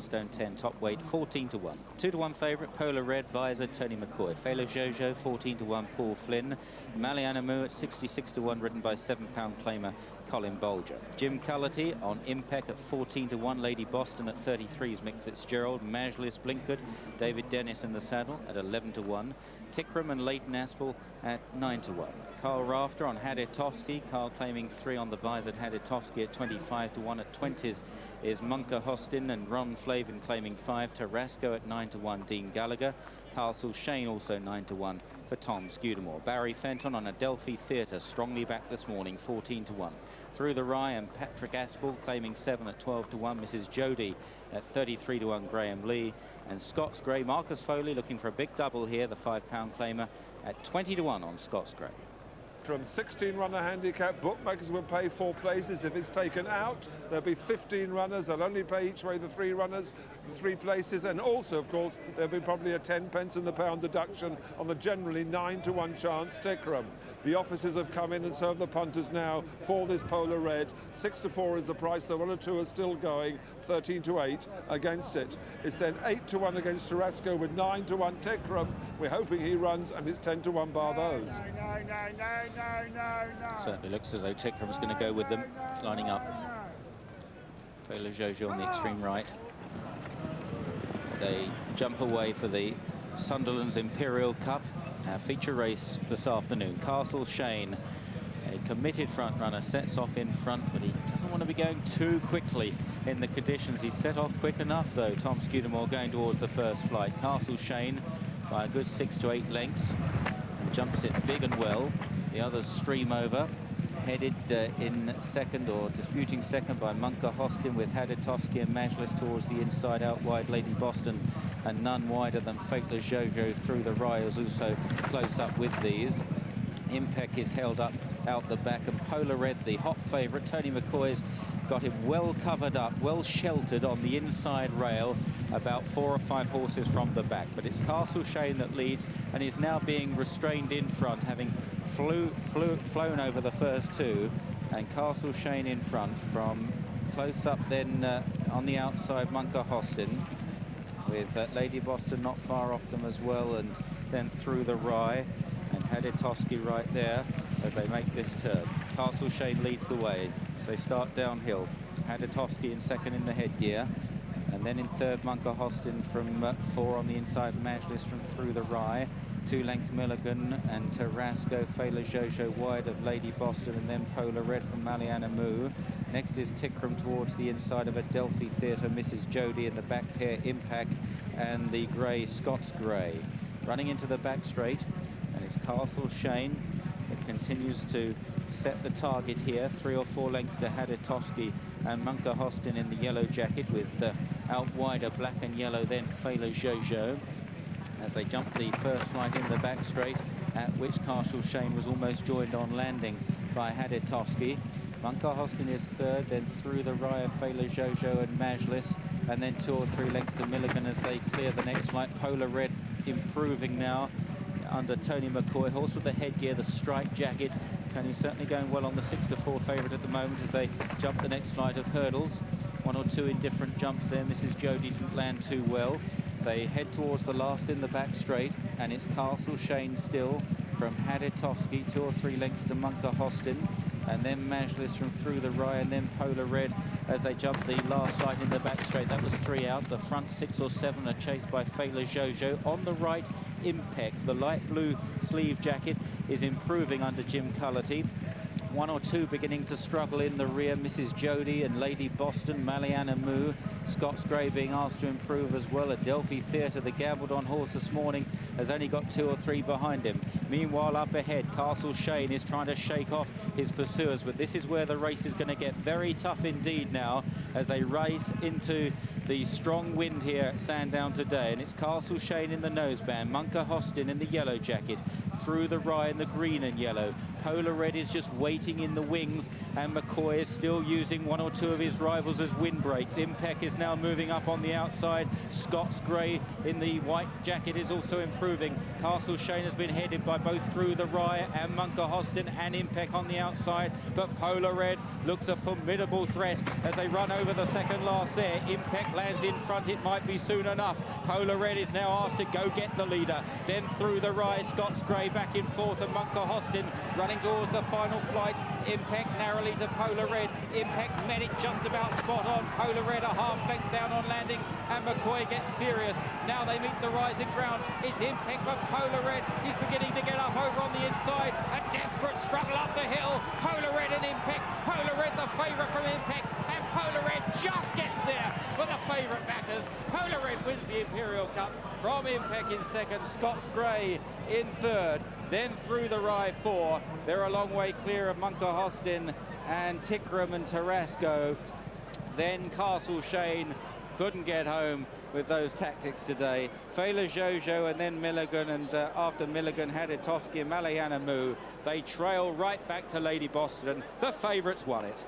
stone 10, top weight 14 to 1. 2 to 1 favourite, Polar Red, Visor, Tony McCoy. Fela Jojo 14 to 1, Paul Flynn. Malianamu at 66 to 1, ridden by £7 claimer Colin Bolger. Jim Cullity on Impec at 14 to 1. Lady Boston at 33 is Mick Fitzgerald. Majlis Blinkard, David Dennis in the saddle at 11 to 1. Tickram and Leighton Aspell at 9 to 1. Carl Rafter on Handicap. Carl claiming 3 on the visored Handicap at 25 to 1. At 20s is MONKERHOSTIN and Ron Flavin claiming 5. Tarasco at 9 to 1. Dean Gallagher. Castle Shane also 9 to 1 for Tom Scudamore. Barry Fenton on Adelphi Theatre strongly back this morning 14 to 1. Through the Rye and Patrick Aspell claiming 7 at 12 to 1. Mrs. Jody at 33 to 1. Graham Lee and Scots Grey. Marcus Foley looking for a big double here, the £5 claimer at 20 to 1 on Scots Grey. From 16-runner handicap, bookmakers will pay 4 places. If it's taken out, there'll be 15 runners. They'll only pay each way the 3 runners, the 3 places, and also, of course, there'll be probably a 10 pence in the pound deduction on the generally 9 to 1 chance Tickram. The officers have come in and served the punters now for this Polar Red. 6 to 4 is the price. The 1 or 2 are still going. 13 to 8 against it. It's then 8 to 1 against Tarasco with 9 to 1 Tickram. We're hoping he runs, and it's 10 to 1 bar those. Certainly looks as though Tickram's going to go with them. It's lining up. Fela Jojo on the extreme right. They jump away for the Sunderlands Imperial Cup. Feature race this afternoon. Castle Shane, a committed front runner, sets off in front, but he doesn't want to be going too quickly in the conditions. He's set off quick enough, though. Tom Scudamore going towards the first flight. Castle Shane by a good 6 to 8 lengths and jumps it big and well. The others stream over. Headed in second, or disputing second, by MONKERHOSTIN with Haditowski and Majlis towards the inside. Out wide Lady Boston, and none wider than Fela Jojo through the Rye is also close up with these. Impec is held up out the back, and Polar Red, the hot favourite. Tony McCoy's got him well covered up, well sheltered on the inside rail, about 4 or 5 horses from the back. But it's Castle Shane that leads, and is now being restrained in front, having flown over the first 2, and Castle Shane in front from close up. Then on the outside, MONKERHOSTIN with Lady Boston not far off them as well, and then through the Rye, and Haditowski right there as they make this turn. Castle Shane leads the way as they start downhill. Haditowski in second in the headgear, and then in third MONKERHOSTIN from 4 on the inside. Majlis from through the Rye. 2 lengths Milligan and Tarasco. Fela Jojo wide of Lady Boston, and then Polar Red from Malianamu. Next is Tickram towards the inside of Adelphi Theatre. Mrs. Jody in the back pair, Impact, and the grey Scots Grey. Running into the back straight, and it's Castle Shane that continues to set the target here. 3 or 4 lengths to Haditowski and MONKERHOSTIN in the yellow jacket, with out wider black and yellow then Fela Jojo, as they jump the first flight in the back straight, at which Castle Shane was almost joined on landing by Haditowski. MONKERHOSTIN is third, then through the Rye of Fela Jojo and Majlis, and then 2 or 3 lengths to Milligan as they clear the next flight. Polar Red improving now under Tony McCoy, horse with the headgear, the striped jacket. Tony's certainly going well on the 6 to 4 favourite at the moment as they jump the next flight of hurdles. 1 or 2 indifferent jumps there. Mrs. Jody didn't land too well. They head towards the last in the back straight, and it's Castle Shane still from Haditowski. 2 or 3 lengths to MONKERHOSTIN, and then Majlis from through the Rye, and then Polar Red as they jump the last flight in the back straight. That was 3 out. The front 6 or 7 are chased by Fela Jojo. On the right, Impec, the light blue sleeve jacket, is improving under Jim Cullity. 1 or 2 beginning to struggle in the rear. Mrs. Jody and Lady Boston, Malianamu. Scots Grey being asked to improve as well. Adelphi Theatre, the gambled on horse this morning, has only got 2 or 3 behind him. Meanwhile, up ahead, Castle Shane is trying to shake off his pursuers, but this is where the race is going to get very tough indeed now as they race into the strong wind here at Sandown today. And it's Castle Shane in the noseband, MONKERHOSTIN in the yellow jacket, through the Rye in the green and yellow, Polar Red is just waiting in the wings, and McCoy is still using one or two of his rivals as windbreaks. Impec is now moving up on the outside. Scots Grey in the white jacket is also improving. Castle Shane has been headed by both Through the Rye and MONKERHOSTIN and Impec on the outside, but Polar Red looks a formidable threat as they run over the second last there. Impec lands in front, it might be soon enough. Polar Red is now asked to go get the leader. Then Through the Rye, Scots Grey back in fourth, and MONKERHOSTIN running towards the final flight. Impec narrowly to Polar Red. Impec met it just about spot on. Polar Red a half length down on landing, and McCoy gets serious. Now they meet the rising ground. It's Impec, but Polar Red is beginning to get up over on the inside. A desperate struggle up the hill. Polar Red and Impec. Polar Red the favourite from Impec, and Polar Red just gets there for the favourite backers. Polar Red wins the Imperial Cup from Impec in second, Scots Grey in third, then Through the Rye four. They're a long way clear of MONKERHOSTIN and Tickram and Tarasco. Then Castle Shane couldn't get home with those tactics today. Fela Jojo and then Milligan, and after Milligan, Haditowski and Malayana Mu. They trail right back to Lady Boston. The favourites won it.